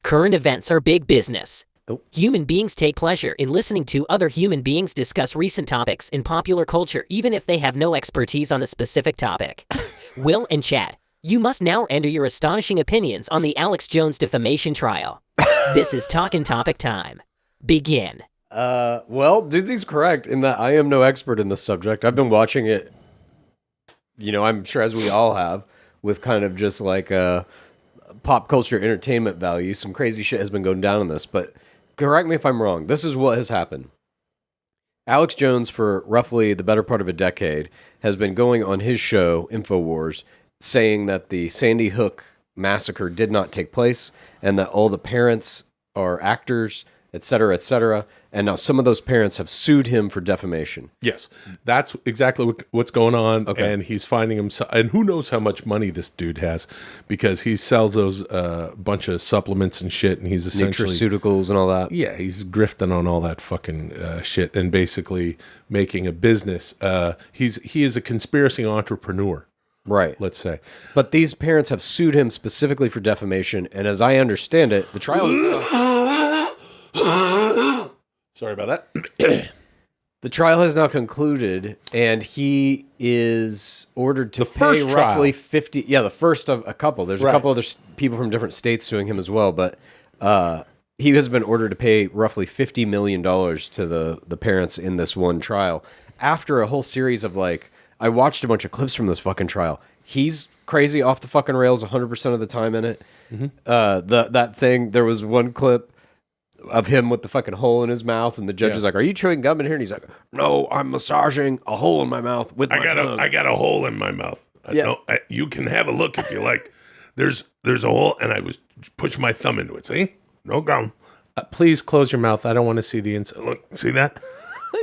Current events are big business. Oh. Human beings take pleasure in listening to other human beings discuss recent topics in popular culture, even if they have no expertise on the specific topic. Will and Chad, you must now enter your astonishing opinions on the Alex Jones defamation trial. This is Talkin' Topic time. Begin. Well, Dudesy's correct in that I am no expert in this subject. I've been watching it, I'm sure as we all have, with kind of just like pop culture entertainment value. Some crazy shit has been going down in this, but correct me if I'm wrong. This is what has happened. Alex Jones, for roughly the better part of a decade, has been going on his show, InfoWars, saying that the Sandy Hook massacre did not take place and that all the parents are actors, etc., and now some of those parents have sued him for defamation. Yes, that's exactly what's going on, Okay. and he's finding himself, and who knows how much money this dude has, because he sells those bunch of supplements and shit, and he's essentially... Nutraceuticals and all that. Yeah, he's grifting on all that fucking shit and basically making a business. He is a conspiracy entrepreneur. Right. Let's say. But these parents have sued him specifically for defamation, and as I understand it, the trial... Sorry about that. The trial has now concluded, and he is ordered to pay roughly 50... Yeah, the first of a couple. There's a couple other people from different states suing him as well, but he has been ordered to pay roughly $50 million to the parents in this one trial. After a whole series of, I watched a bunch of clips from this fucking trial. He's crazy off the fucking rails 100% of the time in it. Mm-hmm. That thing, there was one clip of him with the fucking hole in his mouth, and the judge is like, "Are you chewing gum in here?" And he's like, "No, I'm massaging a hole in my mouth with my tongue." I got a hole in my mouth. You can have a look if you like. There's a hole, and I was pushing my thumb into it. See? No gum. Please close your mouth. I don't want to see the inside. Look, see that?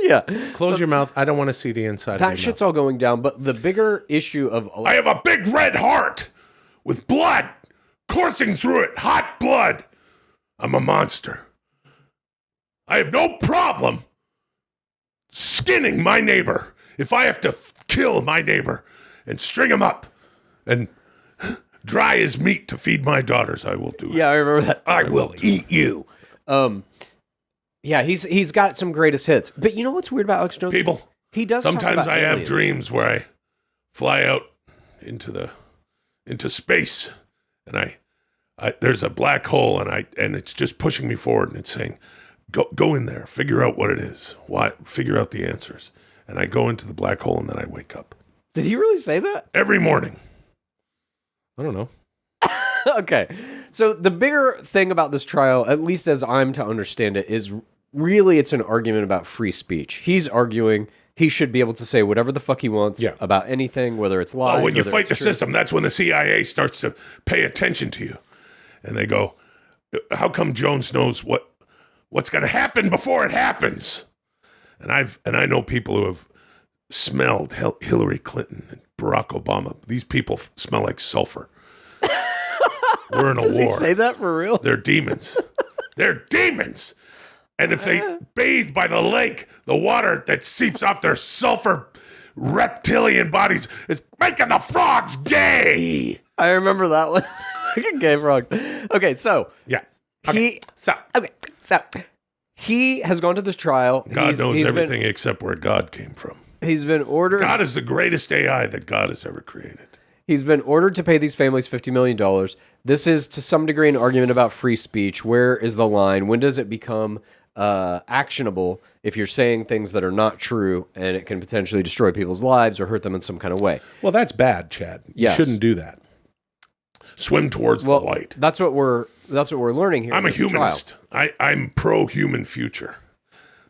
Yeah. Close your mouth. I don't want to see the inside of your mouth. That shit's all going down, but the bigger issue of... I have a big red heart with blood coursing through it. Hot blood. I'm a monster. I have no problem skinning my neighbor if I have to kill my neighbor and string him up and dry his meat to feed my daughters. I will do it. Yeah, I remember that. I will eat you. Yeah, he's got some greatest hits. But you know what's weird about Alex Jones? People, he does sometimes talk about I have aliens. dreams where I fly out into space, and I there's a black hole, and it's just pushing me forward, and it's saying, Go in there, figure out what it is. Figure out the answers. And I go into the black hole, and then I wake up. Did he really say that? Every morning. I don't know. Okay. So the bigger thing about this trial, at least as I'm to understand it, is really it's an argument about free speech. He's arguing he should be able to say whatever the fuck he wants about anything, whether it's lies. Oh, when you fight the true. system, that's when the CIA starts to pay attention to you. And they go, how come Jones knows what's going to happen before it happens? And I know people who have smelled Hillary Clinton and Barack Obama. These people smell like sulfur. We're in a war. Does he say that for real? They're demons. They're demons. And if they bathe by the lake, the water that seeps off their sulfur reptilian bodies is making the frogs gay. I remember that one. Gay frog. Okay, so yeah. So he has gone to this trial. God knows everything except where God came from. He's been ordered. God is the greatest AI that God has ever created. He's been ordered to pay these families $50 million. This is to some degree an argument about free speech. Where is the line? When does it become actionable if you're saying things that are not true and it can potentially destroy people's lives or hurt them in some kind of way? Well, that's bad, Chad. You shouldn't do that. Swim towards the light. That's what we're learning here. I'm a humanist. I'm pro-human future.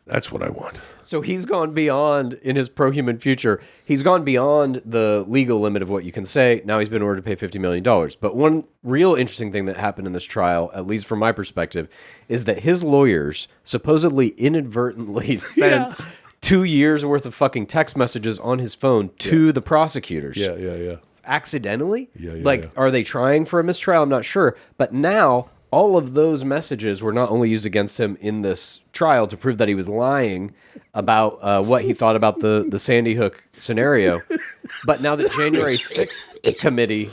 That's what I want. So he's gone beyond, in his pro-human future, he's gone beyond the legal limit of what you can say. Now he's been ordered to pay $50 million. But one real interesting thing that happened in this trial, at least from my perspective, is that his lawyers supposedly inadvertently sent 2 years worth of fucking text messages on his phone to the prosecutors. Yeah. Accidentally? Yeah. Are they trying for a mistrial? I'm not sure. But now all of those messages were not only used against him in this trial to prove that he was lying about what he thought about the Sandy Hook scenario, but now the January 6th committee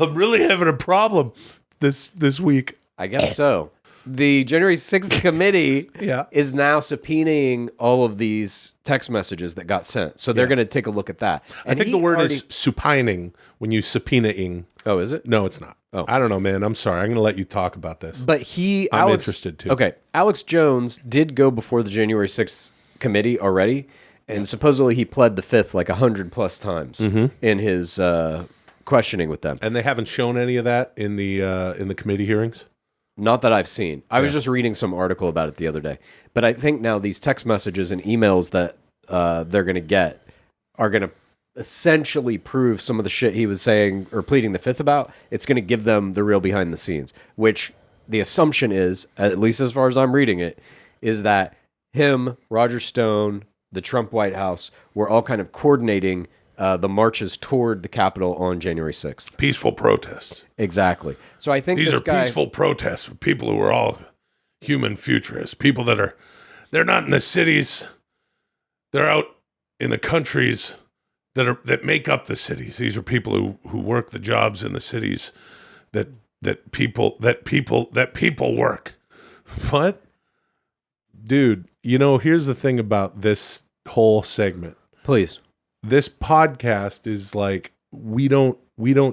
I'm really having a problem this week. I guess so. The January 6th committee is now subpoenaing all of these text messages that got sent. So they're going to take a look at that. And I think the word is supining when you subpoenaing. Oh, is it? No, it's not. Oh. I don't know, man. I'm sorry. I'm going to let you talk about this. But I'm interested too. Okay. Alex Jones did go before the January 6th committee already. And supposedly he pled the fifth like 100+ times in his questioning with them. And they haven't shown any of that in the committee hearings? Not that I've seen. I was just reading some article about it the other day. But I think now these text messages and emails that they're going to get are going to essentially prove some of the shit he was saying or pleading the fifth about. It's going to give them the real behind the scenes, which the assumption is, at least as far as I'm reading it, is that him, Roger Stone, the Trump White House were all kind of coordinating the marches toward the Capitol on January 6th. Peaceful protests. Exactly. So I think these are peaceful protests with people who are all human futurists, people they're not in the cities, they're out in the countries that make up the cities. These are people who work the jobs in the cities that people work. What? Dude, here's the thing about this whole segment. Please. This podcast is like we don't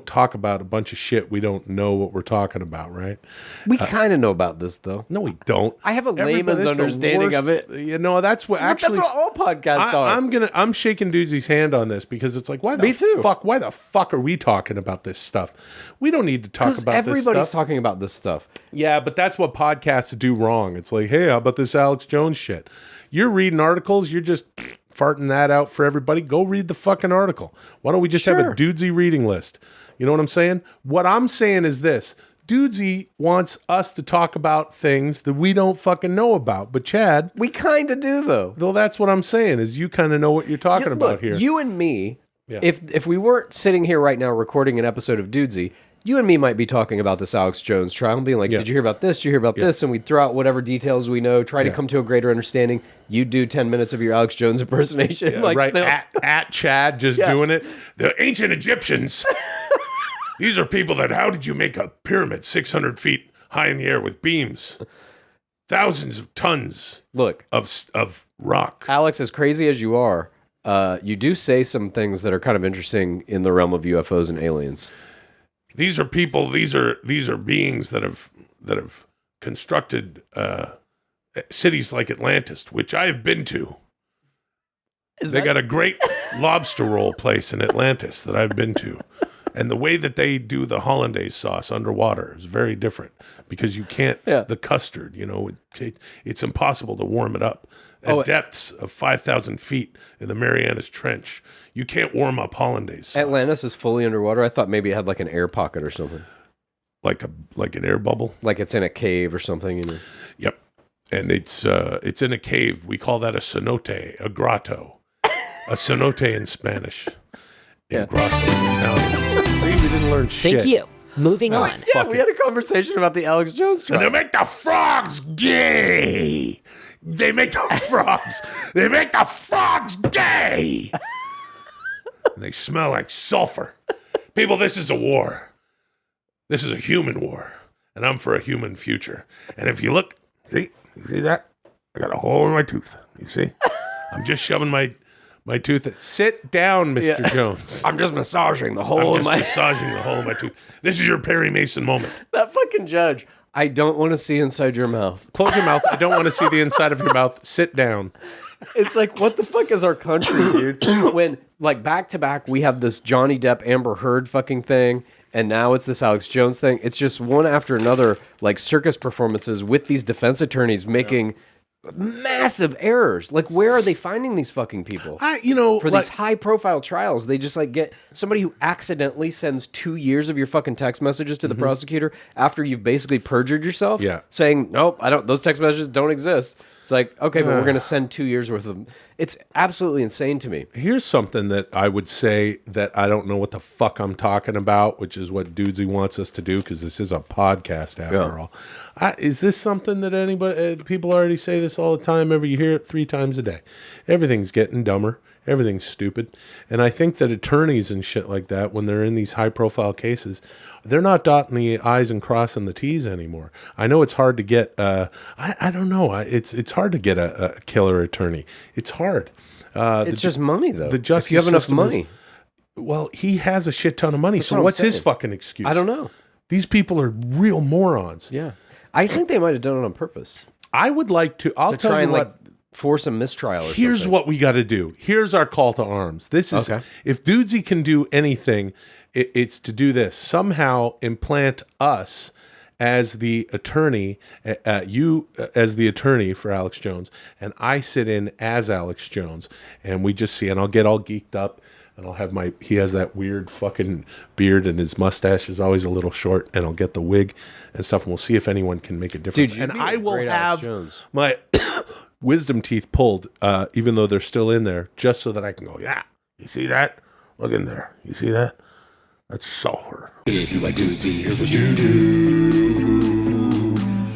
talk about a bunch of shit we don't know what we're talking about, right? We kind of know about this though. No, we don't. I have a layman's understanding of it. That's what actually. That's what all podcasts are. I'm shaking Dudesy's hand on this because it's like, why the fuck are we talking about this stuff? We don't need to talk about this stuff. Everybody's talking about this stuff. Yeah, but that's what podcasts do wrong. It's like, hey, how about this Alex Jones shit? You're reading articles, you're just farting that out for everybody. Go read the fucking article. Why don't we just have a Dudesy reading list? You know what I'm saying? What I'm saying is this. Dudesy wants us to talk about things that we don't fucking know about. But Chad... We kind of do, though. Though that's what I'm saying, is you kind of know what you're talking about here. You and me, if we weren't sitting here right now recording an episode of Dudesy, you and me might be talking about this Alex Jones trial and being like, did you hear about this? Did you hear about this? And we throw out whatever details we know, try to come to a greater understanding. You do 10 minutes of your Alex Jones impersonation. Yeah, right. At Chad, just doing it. The ancient Egyptians, these are people how did you make a pyramid 600 feet high in the air with beams? Thousands of tons of rock. Alex, as crazy as you are, you do say some things that are kind of interesting in the realm of UFOs and aliens. These are people. These are beings that have constructed cities like Atlantis, which I have been to. They got a great lobster roll place in Atlantis that I've been to, and the way that they do the hollandaise sauce underwater is very different because you can't the custard. It's impossible to warm it up at depths of 5,000 feet in the Marianas Trench. You can't warm up hollandaise sauce. Atlantis is fully underwater. I thought maybe it had like an air pocket or something. Like an air bubble? Like it's in a cave or something. Yep. And it's in a cave. We call that a cenote, a grotto. A cenote in Spanish. Grotto in Italian. See, we didn't learn shit. Thank you. Moving on. Yeah, we had a conversation about the Alex Jones trial. And they make the frogs gay. They make the frogs gay. And they smell like sulfur. People, this is a war. This is a human war. And I'm for a human future. And if you look, you see that? I got a hole in my tooth. You see? I'm just shoving my tooth. Sit down, Mr. Jones. I'm just massaging the hole in my tooth. This is your Perry Mason moment. That fucking judge. I don't want to see inside your mouth. Close your mouth. I don't want to see the inside of your mouth. Sit down. It's like, what the fuck is our country, dude? When, like, back to back, we have this Johnny Depp, Amber Heard fucking thing, and now it's this Alex Jones thing. It's just one after another, like, circus performances with these defense attorneys making massive errors. Like, where are they finding these fucking people? For these high-profile trials, they just, like, get somebody who accidentally sends 2 years of your fucking text messages to the prosecutor after you've basically perjured yourself, saying, nope, those text messages don't exist. It's like, okay, but we're going to send 2 years worth of them. It's absolutely insane to me. Here's something that I would say that I don't know what the fuck I'm talking about, which is what Dudesy wants us to do, because this is a podcast after all. Is this something that people already say this all the time? You hear it 3 times a day. Everything's getting dumber. Everything's stupid. And I think that attorneys and shit like that, when they're in these high-profile cases, they're not dotting the I's and crossing the T's anymore. I know it's hard to get, I don't know, it's hard to get a killer attorney. It's hard. It's just money, though. The justice if you have enough system money. Well, he has a shit ton of money, so what's his fucking excuse? I don't know. These people are real morons. Yeah. I think they might have done it on purpose. I would like to, I'll tell try you and what. Force a mistrial or something. Here's what we got to do. Here's our call to arms. This is, Okay. If Dudesy can do anything, it's to do this. Somehow implant us as the attorney, you as the attorney for Alex Jones, and I sit in as Alex Jones, and we just see, and I'll get all geeked up, and I'll have he has that weird fucking beard, and his mustache is always a little short, and I'll get the wig and stuff, and we'll see if anyone can make a difference. Dude, and I will have Jones. my wisdom teeth pulled, even though they're still in there, just so that I can go, yeah, you see that? Look in there. You see that? That's sulfur. If you like Dudesy, here's what you do.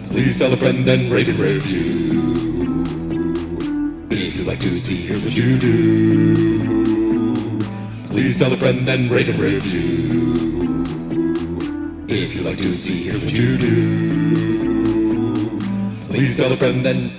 Please tell a friend and rate and review. If you like Dudesy, here's what you do. Please tell a friend and rate and review. If you like Dudesy, here's what you do. Please tell a friend and